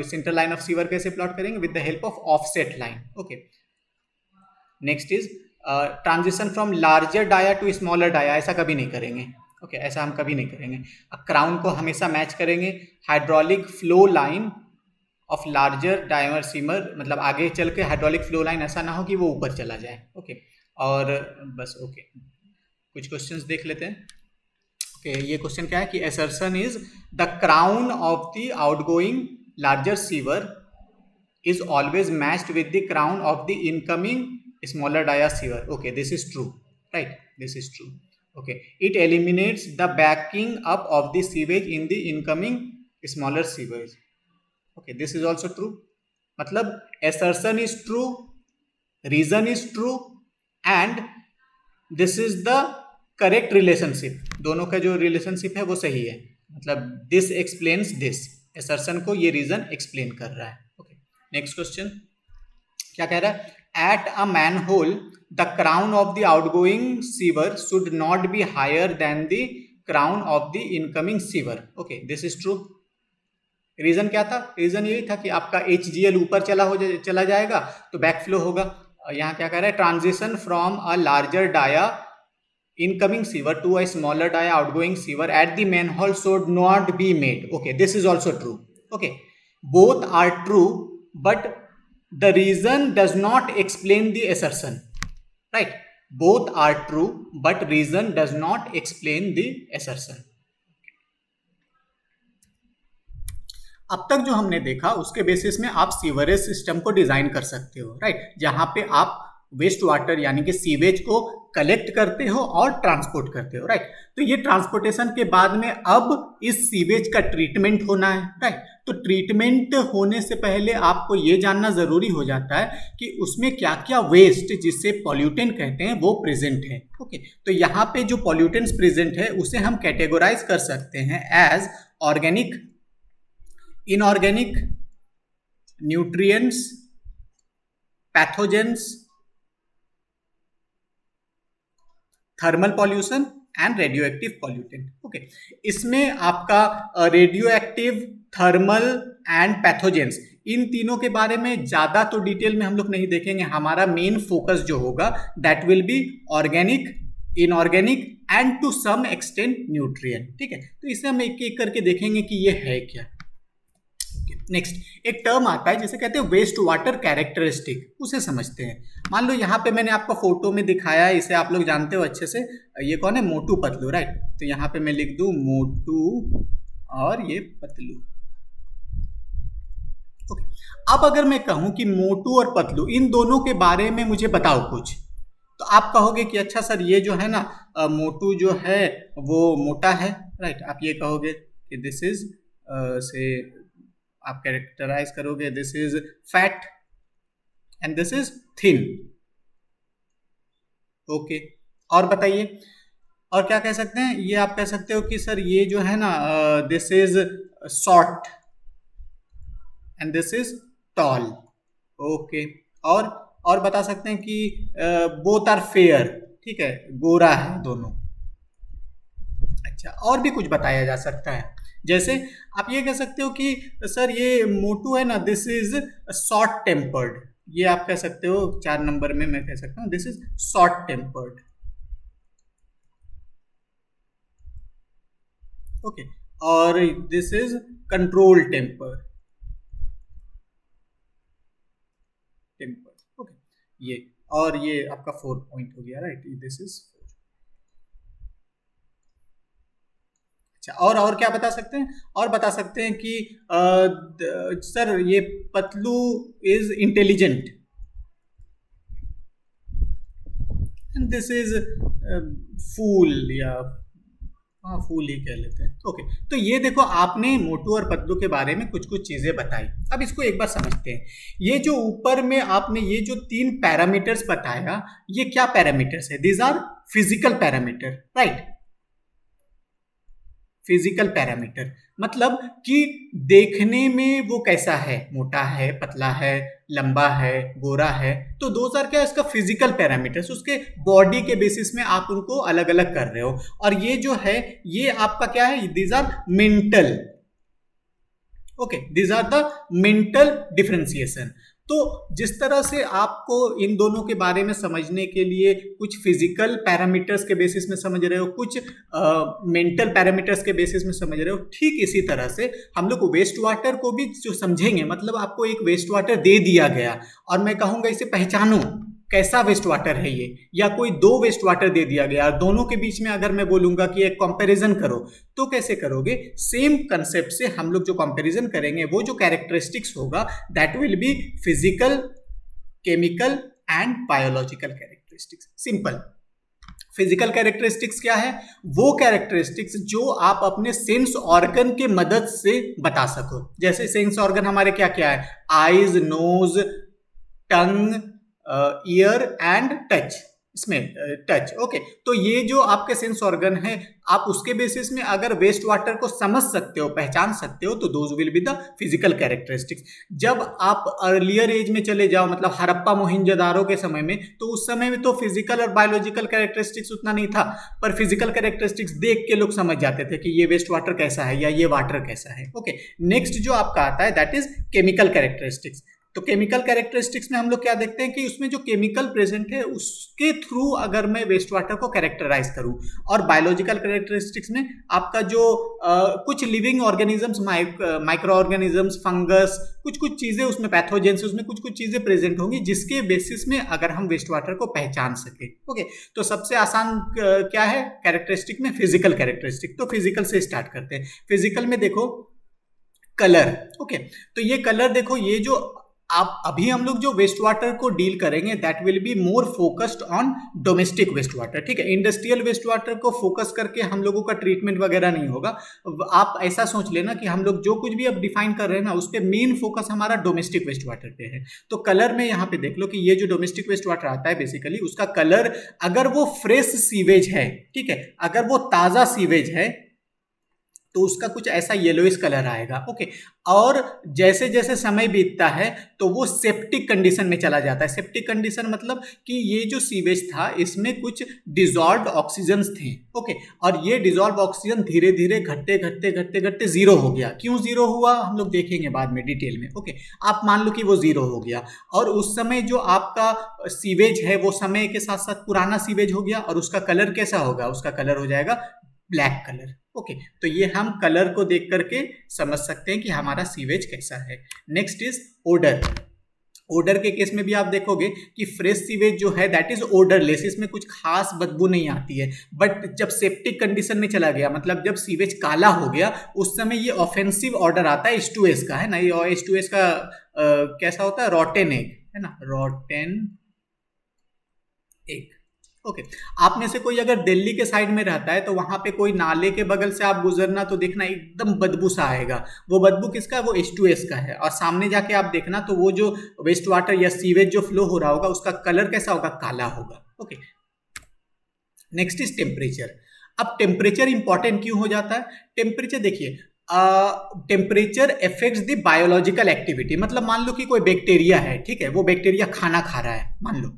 सेंटर लाइन ऑफ सीवर कैसे प्लॉट करेंगे, with the help of offset line. Okay, next is transition from larger dia to smaller dia, ऐसा कभी नहीं करेंगे। ओके, ऐसा हम कभी नहीं करेंगे। क्राउन को हमेशा मैच करेंगे। Hydraulic flow line of larger diameter sewer, मतलब आगे चल के हाइड्रोलिक फ्लो लाइन ऐसा ना हो कि वो ऊपर चला जाए। ओके, और बस। ओके, कुछ क्वेश्चंस देख लेते हैं। ओके, ये क्वेश्चन क्या है कि assertion is the crown of the outgoing larger sewer is always matched with the crown of the incoming smaller dia sewer. Okay, this is true, right? This is true. Okay, it eliminates the backing up of the sewage in the incoming smaller sewage. Okay, this is also true. मतलब assertion is true, reason is true, and this is the correct relationship. दोनों का जो relationship है वो सही है, मतलब this explains this, assertion को ये reason explain कर रहा है। okay, नेक्स्ट क्वेश्चन क्या कह रहा है, at a manhole the crown of the outgoing sewer should not be higher than the crown of the incoming sewer. Okay, this is true. Reason क्या था, reason यही था कि आपका HGL ऊपर चला जाएगा तो बैक फ्लो होगा। यहाँ क्या कह रहा है, transition from a larger dia incoming sewer to a smaller dia outgoing sewer at the manhole should not be made. Okay, this is also true. Okay, both are true, but the reason does not explain the assertion, right? Both are true, but reason does not explain the assertion. अब तक जो हमने देखा उसके basis में आप sewerage system को design कर सकते हो, राइट? जहां पे आप वेस्ट वाटर यानी कि सीवेज को कलेक्ट करते हो और ट्रांसपोर्ट करते हो, राइट? तो ये ट्रांसपोर्टेशन के बाद में अब इस सीवेज का ट्रीटमेंट होना है, राइट? तो ट्रीटमेंट होने से पहले आपको ये जानना जरूरी हो जाता है कि उसमें क्या क्या वेस्ट, जिसे पॉल्यूटेंट कहते हैं, वो प्रेजेंट है। ओके, तो यहाँ पे जो पॉल्यूटेंट्स प्रेजेंट है उसे हम कैटेगोराइज कर सकते हैं as organic, inorganic, nutrients, pathogens, thermal pollution and radioactive pollutant. Okay, इसमें आपका radioactive, thermal and pathogens, इन तीनों के बारे में ज्यादा तो डिटेल में हम लोग नहीं देखेंगे। हमारा मेन फोकस जो होगा that will be organic, inorganic and to some extent nutrient. ठीक है, तो इसे हम एक एक करके देखेंगे कि ये है क्या। नेक्स्ट, एक टर्म आता है जिसे कहते हैं वेस्ट वाटर कैरेक्टरिस्टिक, उसे समझते हैं। मान लो यहाँ पे मैंने आपको फोटो में दिखाया है, इसे आप लोग जानते हो अच्छे से, ये कौन है, मोटू पतलू, राइट? तो यहाँ पे मैं लिख दूं मोटू और ये पतलू। ओके, अब अगर मैं कहूं कि मोटू और पतलू इन दोनों के बारे में मुझे बताओ कुछ, तो आप कहोगे कि अच्छा सर ये जो है ना, मोटू जो है वो मोटा है, राइट? आप ये कहोगे कि दिस इज से, आप कैरेक्टराइज करोगे this is fat and this is thin. Okay, और बताइए और क्या कह सकते हैं, ये आप कह सकते हो कि सर ये जो है ना, this is short and this is tall. Okay. और और बता सकते हैं कि बोथ आर फेयर, ठीक है, गोरा है दोनों। अच्छा, और भी कुछ बताया जा सकता है, जैसे आप ये कह सकते हो कि सर ये मोटू है ना, दिस इज शॉर्ट टेम्पर्ड। ये आप कह सकते हो 4 नंबर में, मैं कह सकता हूँ this is short tempered. Okay. और this is control tempered. Okay. ये और ये आपका 4 पॉइंट हो गया, राइट, दिस इज 4। अच्छा, और क्या बता सकते हैं, और बता सकते हैं कि सर ये Patlu is intelligent and this is fool, या हाँ फूल ही कह लेते हैं। ओके। तो ये देखो, आपने मोटू और पतलू के बारे में कुछ कुछ चीजें बताई। अब इसको एक बार समझते हैं। ये जो ऊपर में आपने ये जो 3 पैरामीटर्स बताया, ये क्या पैरामीटर्स है? These are physical parameter, right. Physical parameter मतलब कि देखने में वो कैसा है, मोटा है, पतला है, लंबा है, गोरा है, तो दो चार क्या इसका फिजिकल पैरामीटर्स, उसके बॉडी के बेसिस में आप उनको अलग अलग कर रहे हो। और ये जो है, ये आपका क्या है, these are mental. Okay, these are the mental differentiation. तो जिस तरह से आपको इन दोनों के बारे में समझने के लिए कुछ फिजिकल पैरामीटर्स के बेसिस में समझ रहे हो, कुछ मेंटल पैरामीटर्स के बेसिस में समझ रहे हो, ठीक इसी तरह से हम लोग वेस्ट वाटर को भी जो समझेंगे, मतलब आपको एक वेस्ट वाटर दे दिया गया और मैं कहूंगा इसे पहचानो कैसा वेस्ट वाटर है ये, या कोई 2 वेस्ट वाटर दे दिया गया, दोनों के बीच में अगर मैं बोलूंगा कि एक कंपैरिजन करो, तो कैसे करोगे? सेम कंसेप्ट से हम लोग जो कंपैरिजन करेंगे, वो जो कैरेक्टरिस्टिक्स होगा that will B physical, chemical and biological characteristics. Simple. Physical characteristics क्या है? वो कैरेक्टरिस्टिक्स जो आप अपने सेंस ऑर्गन के मदद से बता सको। जैसे सेंस ऑर्गन हमारे क्या क्या है? Eyes, nose, tongue, ear and touch. इसमें टच। ओके। तो ये जो आपके सेंस ऑर्गन है, आप उसके बेसिस में अगर वेस्ट वाटर को समझ सकते हो, पहचान सकते हो, तो those will be the physical characteristics. जब आप अर्लियर एज में चले जाओ, मतलब हड़प्पा मोहिंजोदारो के समय में, तो उस समय में तो फिजिकल और बायोलॉजिकल कैरेक्टरिस्टिक्स उतना नहीं था, पर फिजिकल कैरेक्टरिस्टिक्स देख के लोग समझ जाते थे कि ये वेस्ट वाटर कैसा है या ये वाटर कैसा है। ओके। नेक्स्ट जो आपका आता है दैट इज केमिकल कैरेक्टरिस्टिक्स। तो केमिकल कैरेक्टरिस्टिक्स में हम लोग क्या देखते हैं कि उसमें जो केमिकल प्रेजेंट है उसके थ्रू अगर मैं वेस्ट वाटर को कैरेक्टराइज करूं। और बायोलॉजिकल कैरेक्टरिस्टिक्स में आपका जो कुछ living organisms, micro organisms, fungus, कुछ कुछ चीजें उसमें, पैथोजेंस, उसमें कुछ कुछ चीजें प्रेजेंट होंगी जिसके बेसिस में अगर हम वेस्ट वाटर को पहचान सके। ओके। तो सबसे आसान क्या है कैरेक्टरिस्टिक में? Physical characteristic. तो फिजिकल से स्टार्ट करते हैं। फिजिकल में देखो कलर। ओके। तो ये कलर देखो, ये जो आप अभी हम लोग जो वेस्ट वाटर को डील करेंगे that will be more focused on domestic waste water, ठीक है। इंडस्ट्रियल वेस्ट वाटर को फोकस करके हम लोगों का ट्रीटमेंट वगैरह नहीं होगा। आप ऐसा सोच लेना कि हम लोग जो कुछ भी अब डिफाइन कर रहे हैं ना, उस पर मेन फोकस हमारा डोमेस्टिक वेस्ट वाटर पे है। तो कलर में यहाँ पे देख लो कि ये जो डोमेस्टिक वेस्ट वाटर आता है बेसिकली, उसका कलर अगर वो फ्रेश सीवेज है, ठीक है, अगर वो ताजा सीवेज है, तो उसका कुछ ऐसा येलोइश कलर आएगा। ओके। और जैसे जैसे समय बीतता है तो वो सेप्टिक कंडीशन में चला जाता है। सेप्टिक कंडीशन मतलब कि ये जो सीवेज था इसमें कुछ डिजॉल्व ऑक्सीजन्स थे। ओके। और ये डिजॉल्व ऑक्सीजन धीरे धीरे घटते घटते घटते घटते जीरो हो गया। क्यों जीरो हुआ हम लोग देखेंगे बाद में डिटेल में। ओके। आप मान लो कि वो जीरो हो गया, और उस समय जो आपका सीवेज है वो समय के साथ साथ पुराना सीवेज हो गया, और उसका कलर कैसा होगा? उसका कलर हो जाएगा ब्लैक कलर। ओके। तो ये हम कलर को देख करके समझ सकते हैं कि हमारा सीवेज कैसा है। Next is odour. ओडर के केस में भी आप देखोगे कि फ्रेश सीवेज जो है दैट इज ओडरलेस, इसमें कुछ खास बदबू नहीं आती है। बट जब सेप्टिक कंडीशन में चला गया, मतलब जब सीवेज काला हो गया, उस समय ये ऑफेंसिव ऑर्डर आता है H2S का, है ना। ये H2S का कैसा होता है? रॉटेन एग, है ना, रॉटेन एग। ओके। आप में से कोई अगर दिल्ली के साइड में रहता है तो वहां पे कोई नाले के बगल से आप गुजरना तो देखना एकदम बदबू सा आएगा। वो बदबू किसका है? वो H2S का है। और सामने जाके आप देखना तो वो जो वेस्ट वाटर या सीवेज जो फ्लो हो रहा होगा उसका कलर कैसा होगा? काला होगा। ओके। Next is temperature. अब टेम्परेचर इंपॉर्टेंट क्यों हो जाता है? टेम्परेचर देखिए, temperature affects the biological activity. मतलब मान लो कि कोई बैक्टीरिया है, ठीक है, वो बैक्टीरिया खाना खा रहा है मान लो,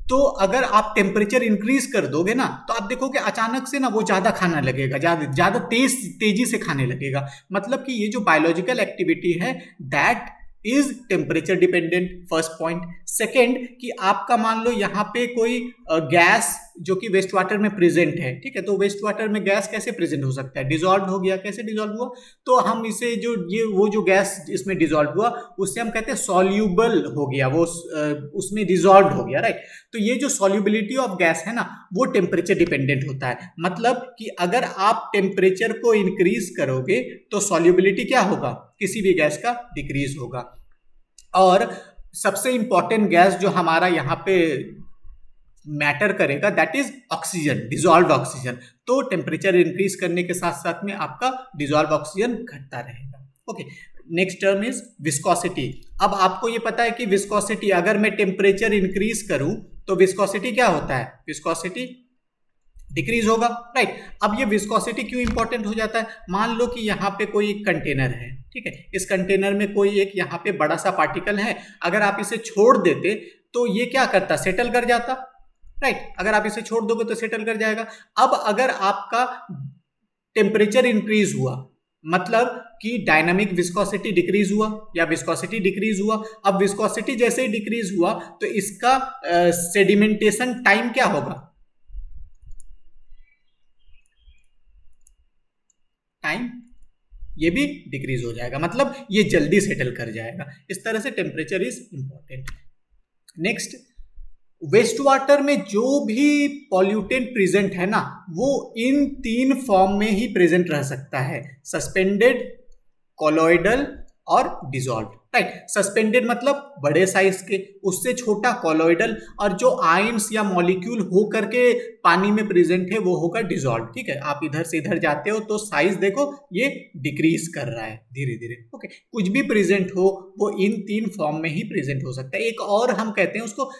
तो अगर आप टेम्परेचर इंक्रीज कर दोगे ना तो आप देखोगे अचानक से ना वो ज्यादा खाना लगेगा, ज्यादा तेजी से खाने लगेगा। मतलब कि ये जो बायोलॉजिकल एक्टिविटी है that is temperature dependent, first point. Second कि आपका मान लो यहाँ पे कोई गैस जो कि वेस्ट वाटर में प्रेजेंट है, ठीक है, तो वेस्ट वाटर में गैस कैसे प्रेजेंट हो सकता है? डिजॉल्व हो गया। कैसे डिजॉल्व हुआ? तो हम इसे जो ये वो जो गैस इसमें डिजॉल्व हुआ उससे हम कहते हैं सॉल्यूबल हो गया, वो उसमें डिजॉल्व हो गया, राइट। तो ये जो सॉल्युबिलिटी ऑफ गैस है ना वो टेम्परेचर डिपेंडेंट होता है। मतलब कि अगर आप टेम्परेचर को इंक्रीज करोगे तो सॉल्युबिलिटी क्या होगा? किसी भी गैस का डिक्रीज होगा। और सबसे इंपॉर्टेंट गैस जो हमारा यहाँ पे मैटर करेगा that is oxygen, dissolve oxygen. तो टेम्परेचर इंक्रीज करने के साथ साथ में आपका डिजॉल्व ऑक्सीजन घटता रहेगा। Okay, next term is viscosity. अब आपको ये पता है कि विस्कोसिटी, अगर मैं टेम्परेचर इंक्रीज करूं तो विस्कोसिटी क्या होता है? विस्कोसिटी डिक्रीज होगा, राइट। अब ये विस्कोसिटी क्यों इंपॉर्टेंट हो जाता है? मान लो कि यहाँ पे कोई एक कंटेनर है, ठीक है, इस कंटेनर में कोई एक यहाँ पे बड़ा सा पार्टिकल है, अगर आप इसे छोड़ देते तो ये क्या करता? सेटल कर जाता, राइट। अगर आप इसे छोड़ दोगे तो सेटल कर जाएगा। अब अगर आपका टेम्परेचर इंक्रीज हुआ मतलब कि डायनामिक विस्कोसिटी डिक्रीज हुआ या विस्कोसिटी डिक्रीज हुआ। अब विस्कोसिटी जैसे ही डिक्रीज हुआ तो इसका सेडिमेंटेशन टाइम क्या होगा? टाइम ये भी डिक्रीज हो जाएगा, मतलब ये जल्दी सेटल कर जाएगा। इस तरह से temperature is important. Next, waste water में जो भी पॉल्यूटेंट प्रेजेंट है ना वो इन 3 फॉर्म में ही प्रेजेंट रह सकता है, सस्पेंडेड, कॉलोइडल और डिजॉल्व, राइट। सस्पेंडेड मतलब बड़े साइज के, उससे छोटा कॉलोइडल, और जो आयंस या मॉलिक्यूल हो करके पानी में प्रेजेंट है वो होगा डिजॉल्व, ठीक है। आप इधर से इधर जाते हो तो साइज देखो ये डिक्रीज कर रहा है धीरे धीरे। ओके, कुछ भी प्रेजेंट हो वो इन 3 फॉर्म में ही प्रेजेंट हो सकता है। एक और हम कहते हैं उसको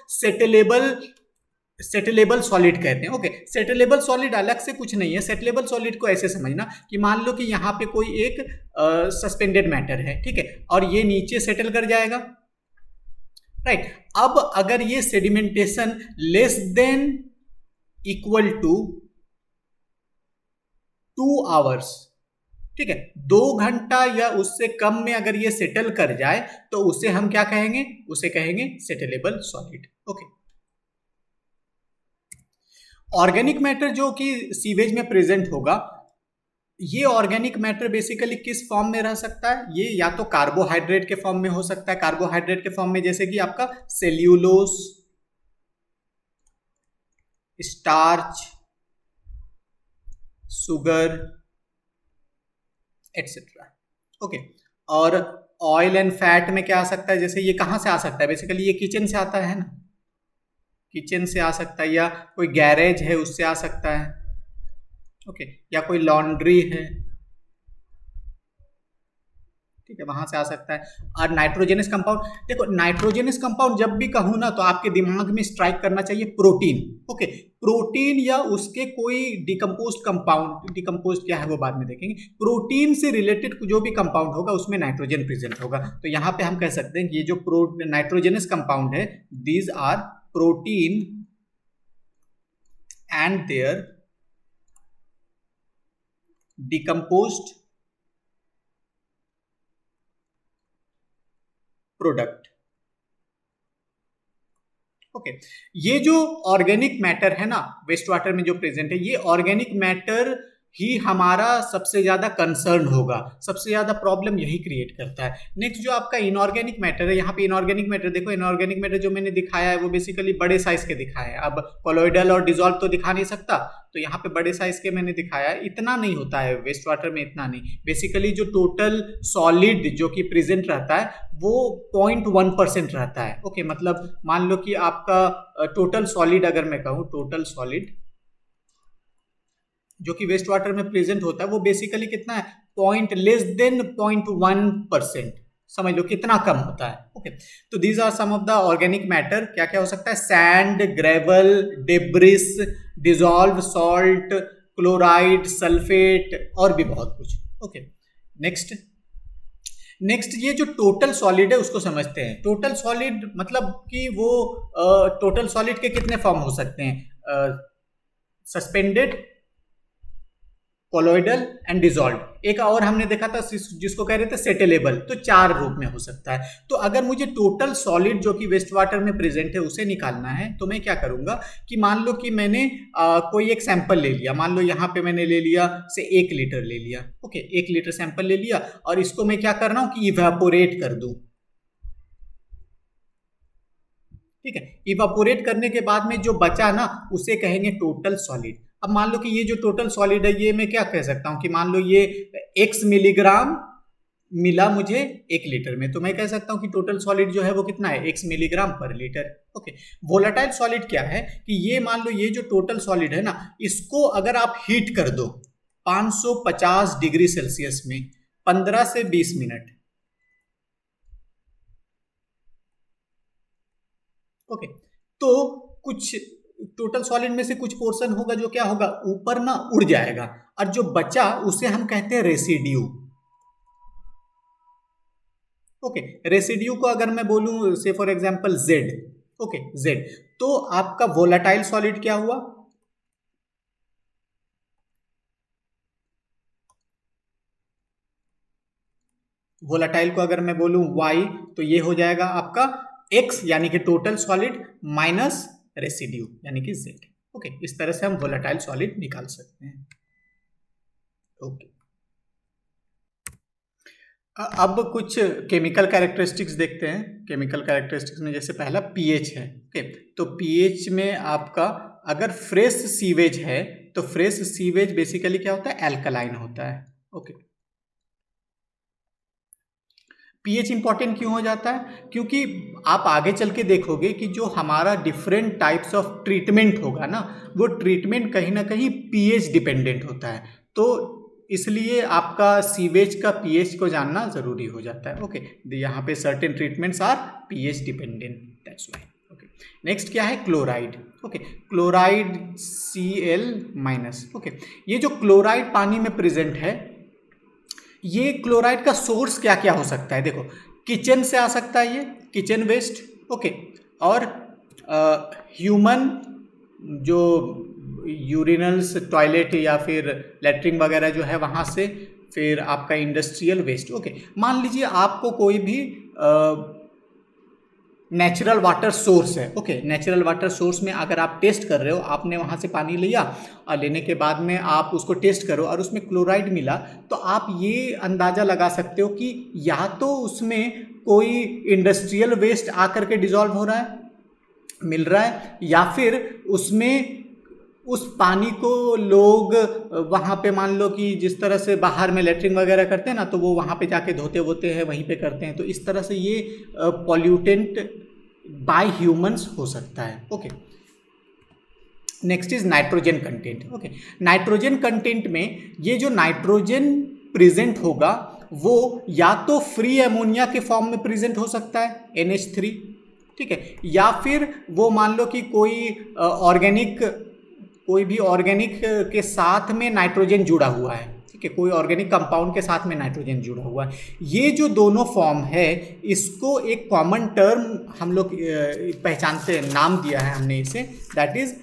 सेटलेबल सॉलिड कहते हैं। ओके, सेटलेबल सॉलिड अलग से कुछ नहीं है। सेटलेबल सॉलिड को ऐसे समझना कि मान लो कि यहाँ पे कोई एक सस्पेंडेड मैटर है, ठीक है, और ये नीचे सेटल कर जाएगा, राइट। अब अगर ये sedimentation less than equal to 2 hours, ठीक है, 2 घंटा या उससे कम में अगर ये सेटल कर जाए तो उसे हम क्या कहेंगे? उसे कहेंगे सेटलेबल सॉलिड। ओके, ऑर्गेनिक मैटर जो कि सीवेज में प्रेजेंट होगा, ये ऑर्गेनिक मैटर बेसिकली किस फॉर्म में रह सकता है? ये या तो कार्बोहाइड्रेट के फॉर्म में हो सकता है, कार्बोहाइड्रेट के फॉर्म में जैसे कि आपका cellulose, starch, sugar etcetera. Okay, और ऑयल एंड फैट में क्या आ सकता है? जैसे ये कहाँ से आ सकता है? बेसिकली ये किचन से आता है ना, किचन से आ सकता है, या कोई गैरेज है उससे आ सकता है, ओके, या कोई लॉन्ड्री है, ठीक है, वहां से आ सकता है। और नाइट्रोजनस कंपाउंड, देखो नाइट्रोजनस कंपाउंड जब भी कहूँ ना तो आपके दिमाग में स्ट्राइक करना चाहिए प्रोटीन। ओके, प्रोटीन या उसके कोई डिकम्पोज्ड कंपाउंड, डिकम्पोज्ड क्या है वो बाद में देखेंगे। प्रोटीन से रिलेटेड जो भी कंपाउंड होगा उसमें नाइट्रोजन प्रेजेंट होगा। तो यहाँ पे हम कह सकते हैं कि ये जो नाइट्रोजनस कंपाउंड है these are protein and their decomposed product. Okay, ये जो ऑर्गेनिक मैटर है ना वेस्ट वाटर में जो प्रेजेंट है, ये ऑर्गेनिक मैटर ही हमारा सबसे ज्यादा कंसर्न होगा, सबसे ज्यादा प्रॉब्लम यही क्रिएट करता है। नेक्स्ट जो आपका इनऑर्गेनिक मैटर है, यहाँ पे इनऑर्गेनिक मैटर देखो, इनऑर्गेनिक मैटर जो मैंने दिखाया है वो बेसिकली बड़े साइज के दिखाए हैं। अब कोलोइडल और डिजॉल्व तो दिखा नहीं सकता, तो यहाँ पे बड़े साइज के मैंने दिखाया है। इतना नहीं होता है वेस्ट वाटर में, इतना नहीं। बेसिकली जो टोटल सॉलिड जो कि प्रेजेंट रहता है वो 0.1% रहता है। ओके, मतलब मान लो कि आपका टोटल सॉलिड, अगर मैं कहूँ टोटल सॉलिड जो कि वेस्ट वाटर में प्रेजेंट होता है वो बेसिकली कितना है? Less than 0.1%। समझ लो कितना कम होता है। ओके, तो these are some of the organic matter. क्या क्या हो सकता है? Sand, gravel, debris, dissolve salt, chloride, sulphate और भी बहुत कुछ। ओके, नेक्स्ट ये जो टोटल सॉलिड है उसको समझते हैं। टोटल सॉलिड मतलब कि वो टोटल सॉलिड के कितने फॉर्म हो सकते हैं? Suspended, colloidal and dissolve. एक और हमने देखा था जिसको कह रहे थे सेटेलेबल, तो 4 रूप में हो सकता है। तो अगर मुझे टोटल सॉलिड जो कि वेस्ट वाटर में प्रेजेंट है उसे निकालना है तो मैं क्या करूंगा कि मान लो कि मैंने कोई एक सैंपल ले लिया, मान लो यहाँ पे मैंने ले लिया से 1 लीटर ले लिया। ओके, 1 लीटर सैंपल ले लिया और इसको मैं क्या कर रहा हूं कि इवेपोरेट कर दूं। ठीक है, इवापोरेट करने के बाद में जो बचा ना उसे कहेंगे टोटल सॉलिड। अब मान लो कि ये जो टोटल सॉलिड है ये मैं क्या कह सकता हूं कि मान लो ये x मिलीग्राम मिला मुझे 1 लीटर में, तो मैं कह सकता हूं कि टोटल सॉलिड जो है वो कितना है, x मिलीग्राम पर लीटर। ओके, वोलेटाइल सॉलिड क्या है कि ये मान लो ये जो टोटल सॉलिड है ना, इसको अगर आप हीट कर दो 550 डिग्री सेल्सियस में 15 से 20 मिनट। ओके, तो कुछ टोटल सॉलिड में से कुछ पोर्शन होगा जो क्या होगा, ऊपर ना उड़ जाएगा, और जो बचा उसे हम कहते हैं रेसिड्यू। ओके, रेसिड्यू को अगर मैं बोलूं से for example Z, okay Z, तो आपका वोलेटाइल सॉलिड क्या हुआ, वोलेटाइल को अगर मैं बोलूं वाई, तो ये हो जाएगा आपका एक्स यानी कि टोटल सॉलिड माइनस रेसिड्यू यानी कि जेड। ओके, इस तरह से हम वोलेटाइल सॉलिड निकाल सकते हैं। ओके, अब कुछ केमिकल कैरेक्टरिस्टिक्स देखते हैं। केमिकल कैरेक्टरिस्टिक्स में जैसे पहला पीएच है। ओके, तो पीएच में आपका अगर फ्रेश सीवेज है तो फ्रेश सीवेज बेसिकली क्या होता है, एल्कलाइन होता है। ओके, पीएच इंपॉर्टेंट क्यों हो जाता है, क्योंकि आप आगे चल के देखोगे कि जो हमारा डिफरेंट टाइप्स ऑफ ट्रीटमेंट होगा ना, वो ट्रीटमेंट कहीं ना कहीं पीएच डिपेंडेंट होता है, तो इसलिए आपका सीवेज का पीएच को जानना जरूरी हो जाता है। ओके, यहाँ पे certain treatments are pH dependent, that's why. Okay, next क्या है, chloride. Okay, chloride Cl minus. Okay, ये जो क्लोराइड पानी में प्रेजेंट है, ये क्लोराइड का सोर्स क्या क्या हो सकता है, देखो किचन से आ सकता है, ये किचन वेस्ट। ओके, और ह्यूमन जो यूरिनल्स, टॉयलेट या फिर लेटरिन वगैरह जो है वहाँ से, फिर आपका इंडस्ट्रियल वेस्ट। ओके, मान लीजिए आपको कोई भी नेचुरल वाटर सोर्स है। ओके, नेचुरल वाटर सोर्स में अगर आप टेस्ट कर रहे हो, आपने वहाँ से पानी लिया और लेने के बाद में आप उसको टेस्ट करो और उसमें क्लोराइड मिला, तो आप ये अंदाज़ा लगा सकते हो कि या तो उसमें कोई इंडस्ट्रियल वेस्ट आकर के डिजॉल्व हो रहा है, मिल रहा है, या फिर उसमें उस पानी को लोग वहाँ पे मान लो कि जिस तरह से बाहर में लेटरिन वगैरह करते हैं ना, तो वो वहाँ पे जाके धोते वोते हैं, वहीं पे करते हैं, तो इस तरह से ये पॉल्यूटेंट बाय ह्यूमंस हो सकता है। Okay, next is nitrogen content. Okay, nitrogen content में ये जो नाइट्रोजन प्रेजेंट होगा वो या तो फ्री अमोनिया के फॉर्म में प्रेजेंट हो सकता है NH3, ठीक है, या फिर वो मान लो कि कोई भी ऑर्गेनिक के साथ में नाइट्रोजन जुड़ा हुआ है, ठीक है, कोई ऑर्गेनिक कंपाउंड के साथ में नाइट्रोजन जुड़ा हुआ है। ये जो दोनों फॉर्म है, इसको एक कॉमन टर्म हम लोग पहचानते हैं, नाम दिया है हमने इसे, that is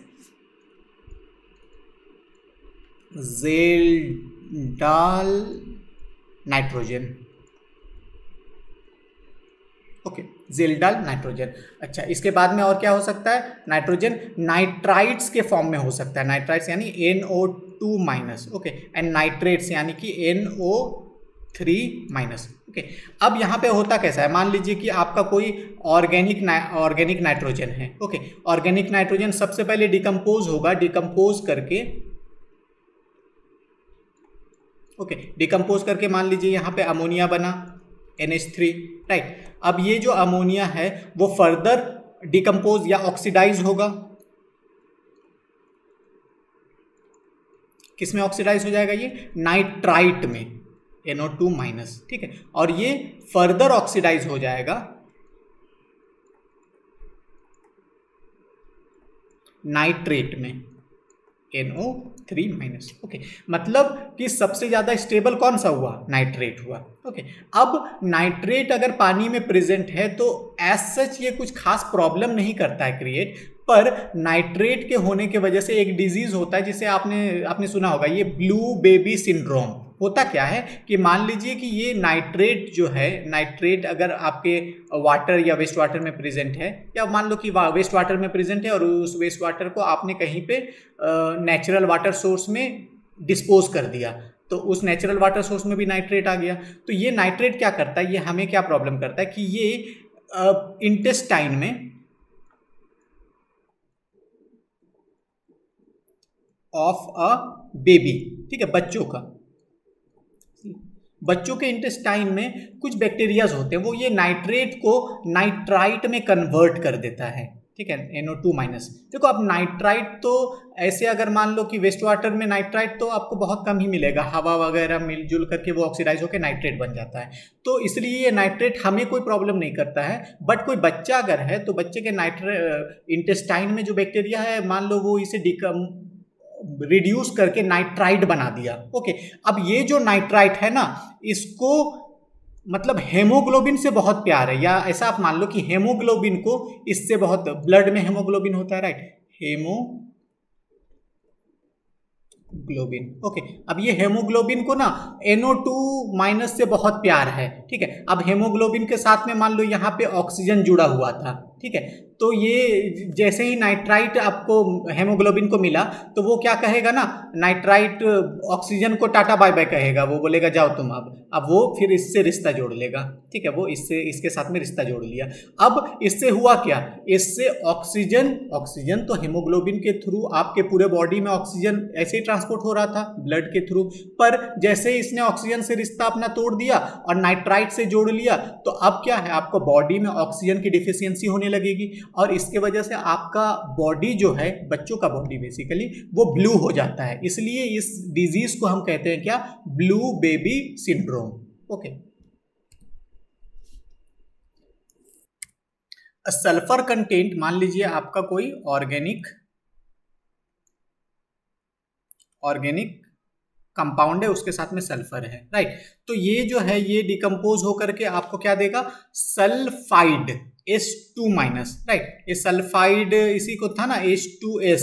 Kjeldahl nitrogen. Okay, Kjeldahl nitrogen. अच्छा, इसके बाद में और क्या हो सकता है, नाइट्रोजन नाइट्राइट्स के फॉर्म में हो सकता है, नाइट्राइट्स यानी NO2 minus. Okay, and nitrates यानी कि NO3 माइनस। ओके, अब यहाँ पे होता कैसा है, मान लीजिए कि आपका कोई ऑर्गेनिक नाइट्रोजन है। ओके, ऑर्गेनिक नाइट्रोजन सबसे पहले डिकम्पोज होगा, डिकम्पोज करके डिकम्पोज करके मान लीजिए यहाँ पे अमोनिया बना NH3, राइट। अब ये जो अमोनिया है वो फर्दर डिकम्पोज या ऑक्सीडाइज होगा, किस में ऑक्सीडाइज हो जाएगा, ये नाइट्राइट में, NO2 माइनस, ठीक है, और ये फर्दर ऑक्सीडाइज हो जाएगा नाइट्रेट में, NO3-। ओके, मतलब कि सबसे ज़्यादा स्टेबल कौन सा हुआ? नाइट्रेट हुआ। ओके, अब नाइट्रेट अगर पानी में प्रेजेंट है तो एज सच ये कुछ खास प्रॉब्लम नहीं करता है क्रिएट, पर नाइट्रेट के होने के वजह से एक डिजीज होता है जिसे आपने सुना होगा, ये ब्लू बेबी सिंड्रोम। होता क्या है कि मान लीजिए कि ये नाइट्रेट जो है, नाइट्रेट अगर आपके वाटर या वेस्ट वाटर में प्रेजेंट है, या मान लो कि वेस्ट वाटर में प्रेजेंट है और उस वेस्ट वाटर को आपने कहीं पे नेचुरल वाटर सोर्स में डिस्पोज कर दिया, तो उस नेचुरल वाटर सोर्स में भी नाइट्रेट आ गया। तो ये नाइट्रेट क्या करता है, ये हमें क्या प्रॉब्लम करता है कि ये इंटेस्टाइन में ऑफ अ बेबी, ठीक है, बच्चों के इंटेस्टाइन में कुछ बैक्टीरियाज होते हैं, वो ये नाइट्रेट को नाइट्राइट में कन्वर्ट कर देता है, ठीक है, NO2-। देखो अब नाइट्राइट तो ऐसे अगर मान लो कि वेस्ट वाटर में नाइट्राइट तो आपको बहुत कम ही मिलेगा, हवा वगैरह मिलजुल करके वो ऑक्सीडाइज होकर नाइट्रेट बन जाता है, तो इसलिए ये नाइट्रेट हमें कोई प्रॉब्लम नहीं करता है। बट कोई बच्चा अगर है तो बच्चे के इंटेस्टाइन में जो बैक्टीरिया है, मान लो वो इसे रिड्यूस करके नाइट्राइट बना दिया। ओके, अब ये जो नाइट्राइट है ना, इसको मतलब हेमोग्लोबिन से बहुत प्यार है, या ऐसा आप मान लो कि हेमोग्लोबिन को इससे बहुत, ब्लड में हेमोग्लोबिन होता है, राइट, हेमोग्लोबिन। ओके, अब ये हेमोग्लोबिन को ना NO2- से बहुत प्यार है, ठीक है। अब हेमोग्लोबिन के साथ में मान लो यहाँ पे ऑक्सीजन जुड़ा हुआ था, ठीक है, तो ये जैसे ही नाइट्राइट आपको हेमोग्लोबिन को मिला तो वो क्या कहेगा ना, नाइट्राइट ऑक्सीजन को टाटा बाय बाय कहेगा, वो बोलेगा जाओ तुम। अब वो फिर इससे रिश्ता जोड़ लेगा, ठीक है, वो इसके साथ में रिश्ता जोड़ लिया। अब इससे हुआ क्या, इससे ऑक्सीजन तो हेमोग्लोबिन के थ्रू आपके पूरे बॉडी में ऑक्सीजन ऐसे ही ट्रांसपोर्ट हो रहा था ब्लड के थ्रू, पर जैसे ही इसने ऑक्सीजन से रिश्ता अपना तोड़ दिया और नाइट्राइट से जोड़ लिया, तो अब क्या है, आपको बॉडी में ऑक्सीजन की डिफिशियंसी होने लगेगी, और इसके वजह से आपका बॉडी जो है, बच्चों का बॉडी बेसिकली वो ब्लू हो जाता है। इसलिए इस डिजीज को हम कहते हैं क्या, blue baby syndrome. Okay, sulphur content, मान लीजिए आपका कोई ऑर्गेनिक कंपाउंड है, उसके साथ में सल्फर है, राइट, तो ये जो है ये डिकम्पोज होकर के आपको क्या देगा, सल्फाइड H2-, राइट, ये सल्फाइड इसी को था ना, H2S,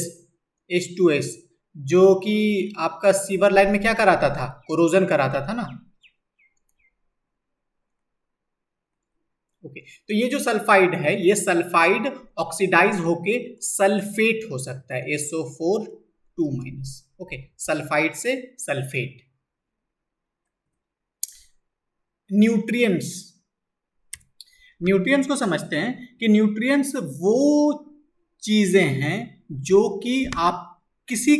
जो कि आपका सीवर लाइन में क्या कराता था, कोरोजन कराता था ना। ओके, तो ये जो सल्फाइड है, ये सल्फाइड ऑक्सीडाइज होके सल्फेट हो सकता है, SO4 2-। ओके, सल्फाइड से सल्फेट। न्यूट्रिएंट्स को समझते हैं कि न्यूट्रिएंट्स वो चीजें हैं जो कि आप किसी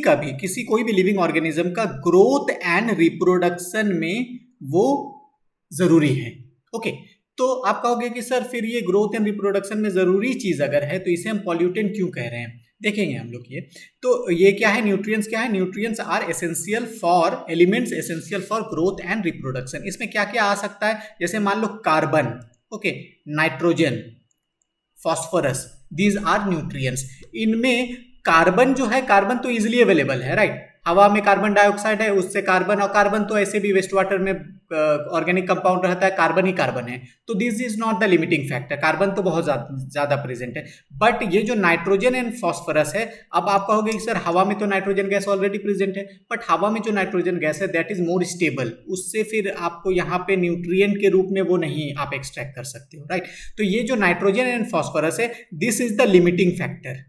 कोई भी लिविंग ऑर्गेनिज्म का ग्रोथ एंड रिप्रोडक्शन में वो जरूरी है। ओके, तो आप कहोगे कि सर फिर ये ग्रोथ एंड रिप्रोडक्शन में जरूरी चीज अगर है तो इसे हम पॉल्यूटेंट क्यों कह रहे हैं, देखेंगे हम लोग ये। तो ये क्या है, न्यूट्रिएंट्स क्या है, nutrients are essential for elements essential for growth and reproduction. इसमें क्या क्या आ सकता है, जैसे मान लो carbon, okay, nitrogen, phosphorus, these are nutrients. इनमें कार्बन जो है, कार्बन तो इजिली अवेलेबल है, राइट, हवा में कार्बन डाइऑक्साइड है, उससे कार्बन, और कार्बन तो ऐसे भी वेस्ट वाटर में ऑर्गेनिक कंपाउंड रहता है, कार्बन ही कार्बन है, तो this is not the limiting factor, carbon तो बहुत ज्यादा प्रेजेंट है। बट ये जो नाइट्रोजन एंड फॉस्फोरस है, अब आप कहोगे कि सर हवा में तो नाइट्रोजन गैस ऑलरेडी प्रेजेंट है, बट हवा में जो नाइट्रोजन गैस है दैट इज मोर स्टेबल, उससे फिर आपको यहाँ पे न्यूट्रिएंट के रूप में वो नहीं आप एक्सट्रैक्ट कर सकते हो, राइट। तो ये जो नाइट्रोजन एंड फॉस्फोरस है, this is the limiting factor,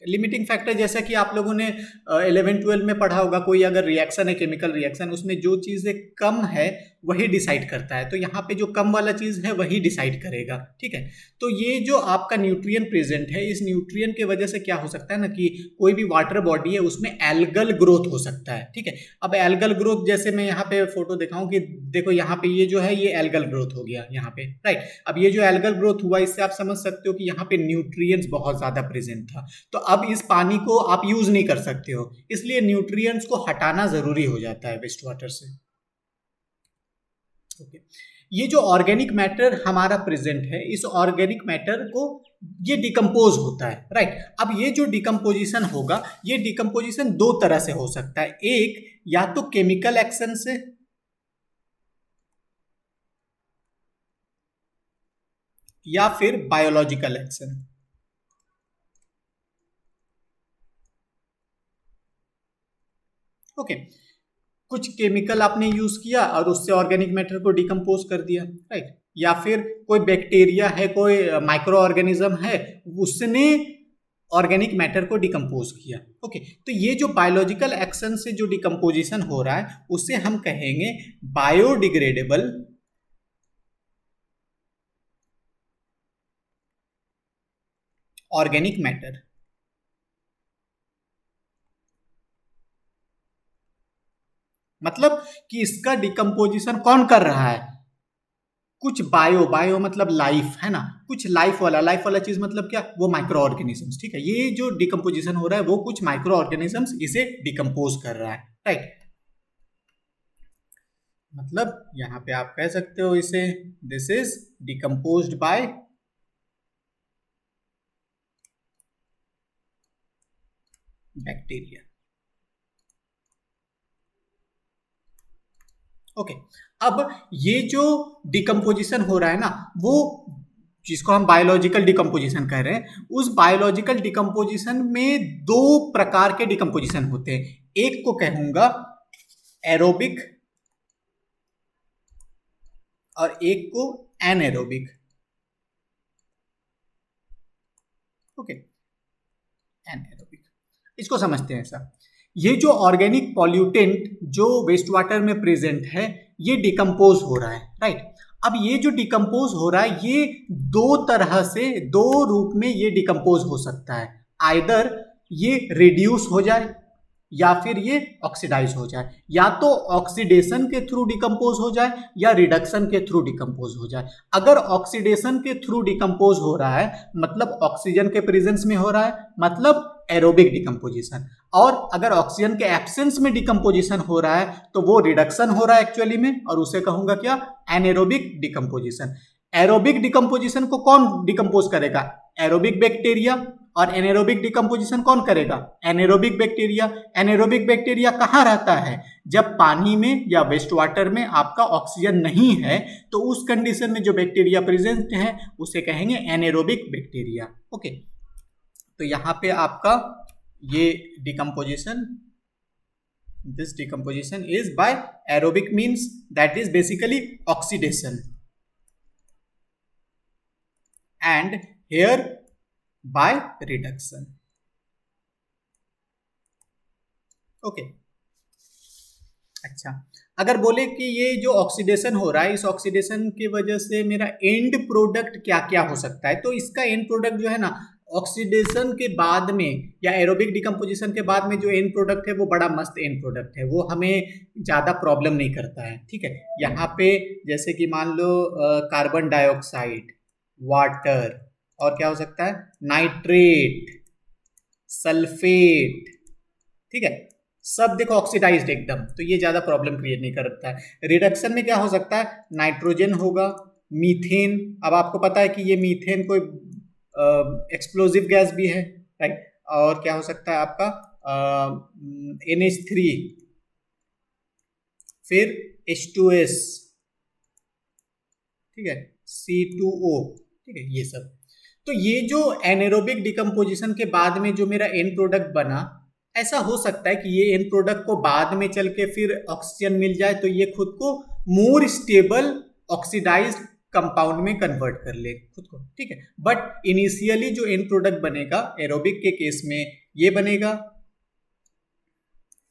limiting factor जैसा कि आप लोगों ने 11-12 में पढ़ा होगा, कोई अगर रिएक्शन है, केमिकल रिएक्शन, उसमें जो चीज़ें कम है वही डिसाइड करता है, तो यहाँ पे जो कम वाला चीज़ है वही डिसाइड करेगा, ठीक है। तो ये जो आपका न्यूट्रिएंट प्रेजेंट है, इस न्यूट्रिएंट के वजह से क्या हो सकता है ना कि कोई भी वाटर बॉडी है उसमें एल्गल ग्रोथ हो सकता है, ठीक है। अब एल्गल ग्रोथ जैसे मैं यहाँ पे फोटो दिखाऊं कि देखो यहाँ पे ये जो है ये एल्गल ग्रोथ हो गया यहाँ पे, राइट। अब ये जो एल्गल ग्रोथ हुआ, इससे आप समझ सकते हो कि यहाँ पे न्यूट्रिएंट्स बहुत ज़्यादा प्रेजेंट था, तो अब इस पानी को आप यूज नहीं कर सकते हो, इसलिए न्यूट्रिएंट्स को हटाना जरूरी हो जाता है वेस्ट वाटर से। ओके, ये जो ऑर्गेनिक मैटर हमारा प्रेजेंट है, इस ऑर्गेनिक मैटर को ये डिकम्पोज होता है, राइट। अब ये जो डिकम्पोजिशन होगा, ये डिकम्पोजिशन दो तरह से हो सकता है। एक, या तो केमिकल एक्शन से, या फिर बायोलॉजिकल एक्शन। ओके, कुछ केमिकल आपने यूज किया और उससे ऑर्गेनिक मैटर को डिकम्पोज कर दिया, राइट। या फिर कोई बैक्टीरिया है, कोई माइक्रो ऑर्गेनिज्म है, उसने ऑर्गेनिक मैटर को डिकम्पोज किया। ओके, तो ये जो बायोलॉजिकल एक्शन से जो डिकम्पोजिशन हो रहा है उसे हम कहेंगे बायोडिग्रेडेबल ऑर्गेनिक मैटर। मतलब कि इसका डिकम्पोजिशन कौन कर रहा है? कुछ बायो मतलब लाइफ, है ना, कुछ लाइफ वाला चीज मतलब क्या? वो माइक्रो ऑर्गेनिजम्स, ठीक है। ये जो डिकम्पोजिशन हो रहा है वो कुछ माइक्रो ऑर्गेनिजम्स इसे डिकम्पोज कर रहा है, राइट। मतलब यहां पे आप कह सकते हो इसे, this is decomposed by bacteria. Okay, अब ये जो डिकम्पोजिशन हो रहा है ना, वो जिसको हम बायोलॉजिकल डिकम्पोजिशन कह रहे हैं, उस बायोलॉजिकल डिकम्पोजिशन में दो प्रकार के डिकम्पोजिशन होते हैं। एक को कहूंगा एरोबिक और एक को एनएरोबिक। ओके, एनएरोबिक, इसको समझते हैं ऐसा। ये जो ऑर्गेनिक पॉल्यूटेंट जो वेस्ट वाटर में प्रेजेंट है, ये डिकम्पोज हो रहा है, राइट। अब ये जो डिकम्पोज हो रहा है, ये दो तरह से, दो रूप में ये डिकम्पोज हो सकता है। आइदर ये रिड्यूस हो जाए या फिर ये ऑक्सीडाइज हो जाए, या तो ऑक्सीडेशन के थ्रू डिकम्पोज हो जाए या रिडक्शन के थ्रू डिकम्पोज हो जाए। अगर ऑक्सीडेशन के थ्रू डिकम्पोज हो रहा है मतलब ऑक्सीजन के प्रेजेंस में हो रहा है, मतलब एरोबिक डिकम्पोजिशन। और अगर ऑक्सीजन के एब्सेंस में डिकम्पोजिशन हो रहा है तो वो रिडक्शन हो रहा है एक्चुअली में, और उसे कहूंगा क्या? Anaerobic decomposition. एरोबिक डिकम्पोजिशन को कौन डिकम्पोज करेगा? Aerobic bacteria. और एनेरोबिक डिकम्पोजिशन कौन करेगा? Anaerobic bacteria. एनेरोबिक बैक्टीरिया कहाँ रहता है? जब पानी में या वेस्ट वाटर में आपका ऑक्सीजन नहीं है, तो उस कंडीशन में जो बैक्टीरिया प्रेजेंट है उसे कहेंगे एनेरोबिक बैक्टीरिया। ओके, तो यहां पे आपका ये decomposition, this decomposition is by aerobic means, that is basically oxidation, and here by reduction. Okay, अच्छा, अगर बोले कि ये जो ऑक्सीडेशन हो रहा है, इस ऑक्सीडेशन की वजह से मेरा एंड प्रोडक्ट क्या क्या हो सकता है, तो इसका एंड प्रोडक्ट जो है ना, ऑक्सीडेशन के बाद में या एरोबिक डिकम्पोजिशन के बाद में जो एंड प्रोडक्ट है वो बड़ा मस्त एंड प्रोडक्ट है, वो हमें ज़्यादा प्रॉब्लम नहीं करता है, ठीक है। यहाँ पे जैसे कि मान लो कार्बन डाइऑक्साइड, वाटर, और क्या हो सकता है? नाइट्रेट, सल्फेट, ठीक है, सब देखो ऑक्सीडाइज्ड एकदम, तो ये ज्यादा प्रॉब्लम क्रिएट नहीं करता है। रिडक्शन में क्या हो सकता है? नाइट्रोजन होगा, मीथेन। अब आपको पता है कि ये मीथेन कोई एक्सप्लोजिव गैस भी है, राइट। और क्या हो सकता है आपका? NH3, फिर H2S, ठीक है, C2O, ठीक है, ये सब। तो ये जो एनेरोबिक डिकम्पोजिशन के बाद में जो मेरा एंड प्रोडक्ट बना, ऐसा हो सकता है कि ये एंड प्रोडक्ट को बाद में चल के फिर ऑक्सीजन मिल जाए तो ये खुद को मोर स्टेबल ऑक्सीडाइज्ड कंपाउंड में कन्वर्ट कर ले खुद को, ठीक है। बट इनिशियली जो एंड प्रोडक्ट बनेगा एरोबिक के केस में ये बनेगा,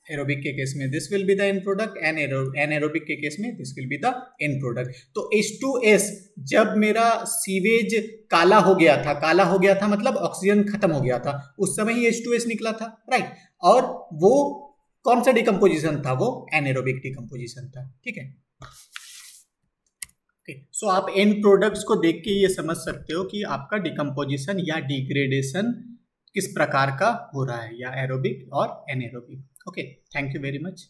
एरोबिक के केस में this will be the end product, anaerobic के केस में this will be the end product. तो H2S जब मेरा सीवेज काला हो गया था, काला हो गया था मतलब ऑक्सीजन खत्म हो गया था, उस समय ही H2S निकला था, राइट। और वो कौन सा डिकम्पोजिशन था? वो एनारोबिक डिकम्पोजिशन था, ठीक है। सो आप एंड प्रोडक्ट्स को देख के ये समझ सकते हो कि आपका डिकम्पोजिशन या डिग्रेडेशन किस प्रकार का हो रहा है, या एरोबिक और anaerobic. Okay, thank you very much.